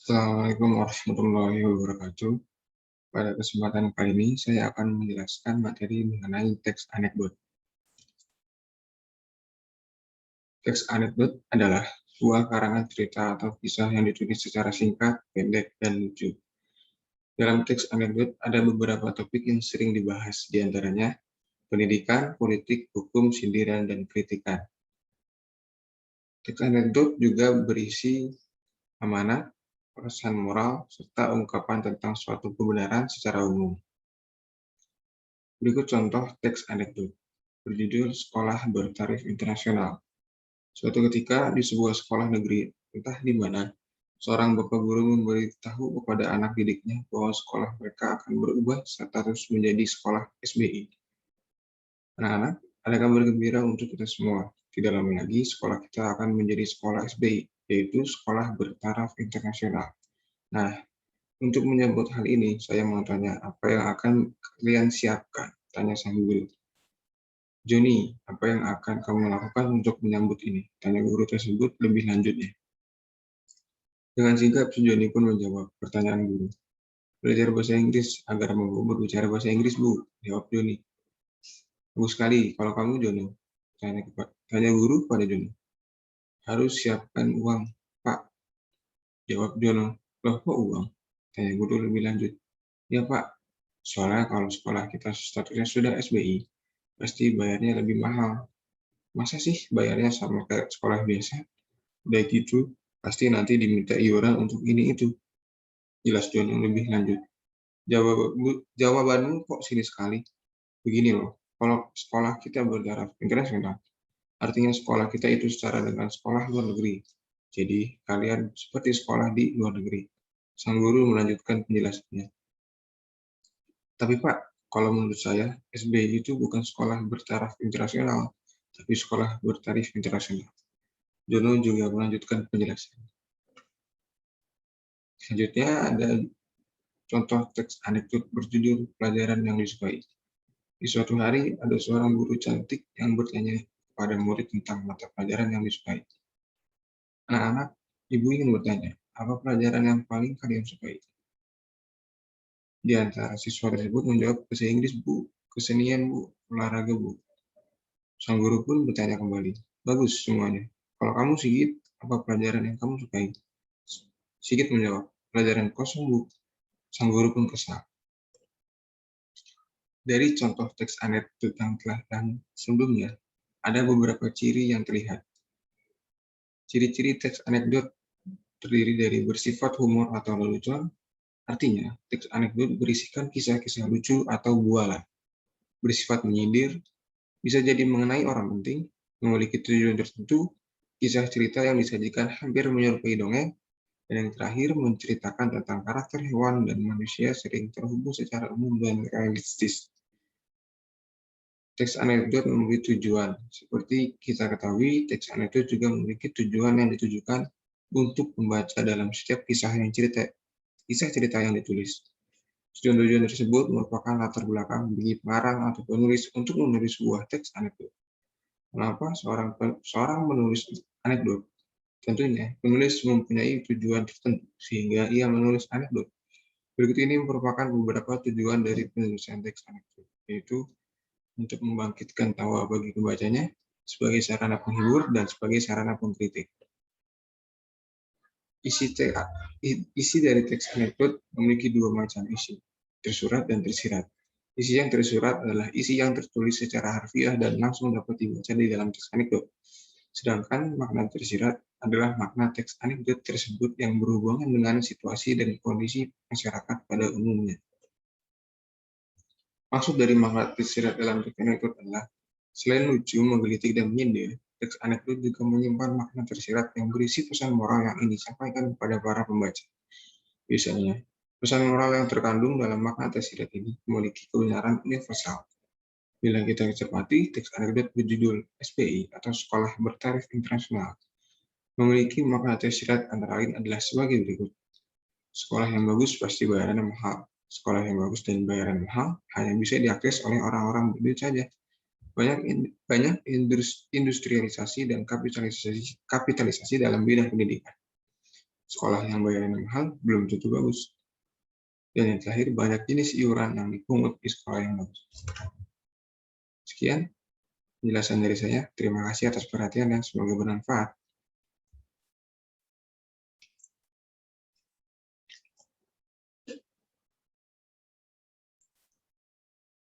Assalamualaikum warahmatullahi wabarakatuh. Pada kesempatan kali ini, saya akan menjelaskan materi mengenai teks anekdot. Teks anekdot adalah sebuah karangan cerita atau kisah yang ditulis secara singkat, pendek, dan lucu. Dalam teks anekdot ada beberapa topik yang sering dibahas, di antaranya pendidikan, politik, hukum, sindiran, dan kritikan. Teks anekdot juga berisi amanat, pesan moral, serta ungkapan tentang suatu kebenaran secara umum. Berikut contoh teks anekdot. Berjudul Sekolah Bertaraf Internasional. Suatu ketika di sebuah sekolah negeri, entah di mana, seorang bapak guru memberitahu kepada anak didiknya bahwa sekolah mereka akan berubah status menjadi sekolah SBI. Anak-anak, ada kabar gembira untuk kita semua. Tidak lama lagi, sekolah kita akan menjadi sekolah SBI, yaitu Sekolah Bertaraf Internasional. Nah, untuk menyambut hal ini, saya mau tanya, apa yang akan kalian siapkan? Tanya sang guru. Joni, apa yang akan kamu lakukan untuk menyambut ini? Tanya guru tersebut lebih lanjutnya. Dengan sigap, si Joni pun menjawab pertanyaan guru. Belajar bahasa Inggris agar mampu berbicara bahasa Inggris, Bu. Jawab Joni. Bagus sekali, kalau kamu, Jono. Tanya guru pada Joni. Harus siapkan uang, Pak. Jawab Jono. Loh, kok uang? Tanya guru lebih lanjut. Ya, Pak. Soalnya kalau sekolah kita statusnya sudah SBI, pasti bayarnya lebih mahal. Masa sih bayarnya sama kayak sekolah biasa? Udah gitu, pasti nanti diminta iuran untuk ini itu. Jelas John yang lebih lanjut. Jawabanmu kok sini sekali? Begini loh, kalau sekolah kita bertaraf internasional, artinya sekolah kita itu setara dengan sekolah luar negeri. Jadi, kalian seperti sekolah di luar negeri. Sang guru melanjutkan penjelasannya. Tapi Pak, kalau menurut saya, SBI itu bukan sekolah bertaraf internasional, tapi sekolah bertarif internasional. Jono juga melanjutkan penjelasan. Selanjutnya ada contoh teks anekdot berjudul Pelajaran yang Disukai. Di suatu hari, ada seorang guru cantik yang bertanya kepada murid tentang mata pelajaran yang disukai. Anak-anak, ibu ingin bertanya, apa pelajaran yang paling kalian sukai? Di antara siswa tersebut menjawab bahasa Inggris, Bu, kesenian, Bu, olahraga, Bu. Sang guru pun bertanya kembali, bagus semuanya. Kalau kamu, Sigit, apa pelajaran yang kamu sukai? Sigit menjawab, pelajaran kosong, Bu. Sang guru pun kesal. Dari contoh teks anekdot yang telah sebelumnya, ada beberapa ciri yang terlihat. Ciri-ciri teks anekdot terdiri dari bersifat humor atau lelucon, artinya teks anekdot berisikan kisah-kisah lucu atau bualan. Bersifat menyindir, bisa jadi mengenai orang penting, memiliki tujuan tertentu, kisah cerita yang disajikan hampir menyerupai dongeng, dan yang terakhir menceritakan tentang karakter hewan dan manusia sering terhubung secara umum dan realistis. Teks anekdot memiliki tujuan. Seperti kita ketahui, teks anekdot juga memiliki tujuan yang ditujukan untuk membaca dalam setiap kisah cerita yang ditulis. Tujuan-tujuan tersebut merupakan latar belakang bagi pengarang atau penulis untuk menulis sebuah teks anekdot. Kenapa seorang menulis anekdot? Tentunya, penulis mempunyai tujuan tertentu sehingga ia menulis anekdot. Berikut ini merupakan beberapa tujuan dari penulisan teks anekdot, yaitu untuk membangkitkan tawa bagi pembacanya, sebagai sarana penghibur, dan sebagai sarana pengkritik. Isi dari teks anekdot memiliki dua macam isi, tersurat dan tersirat. Isi yang tersurat adalah isi yang tertulis secara harfiah dan langsung dapat dibaca di dalam teks anekdot. Sedangkan makna tersirat adalah makna teks anekdot tersebut yang berhubungan dengan situasi dan kondisi masyarakat pada umumnya. Maksud dari makna tersirat dalam teks anekdot adalah, selain lucu, menggelitik, dan menyindir, teks anekdot juga menyimpan makna tersirat yang berisi pesan moral yang ingin disampaikan kepada para pembaca. Biasanya, pesan moral yang terkandung dalam makna tersirat ini memiliki kebenaran universal. Bila kita cermati, teks anekdot berjudul SBI atau Sekolah Bertaraf Internasional memiliki makna tersirat antara lain adalah sebagai berikut. Sekolah yang bagus pasti bayarannya mahal. Sekolah yang bagus dan bayaran mahal hanya bisa diakses oleh orang-orang berduit saja. Banyak industrialisasi dan kapitalisasi dalam bidang pendidikan. Sekolah yang bayarnya mahal belum tentu bagus. Dan yang terakhir, banyak jenis iuran yang dipungut di sekolah yang bagus. Sekian penjelasan dari saya. Terima kasih atas perhatian dan semoga bermanfaat.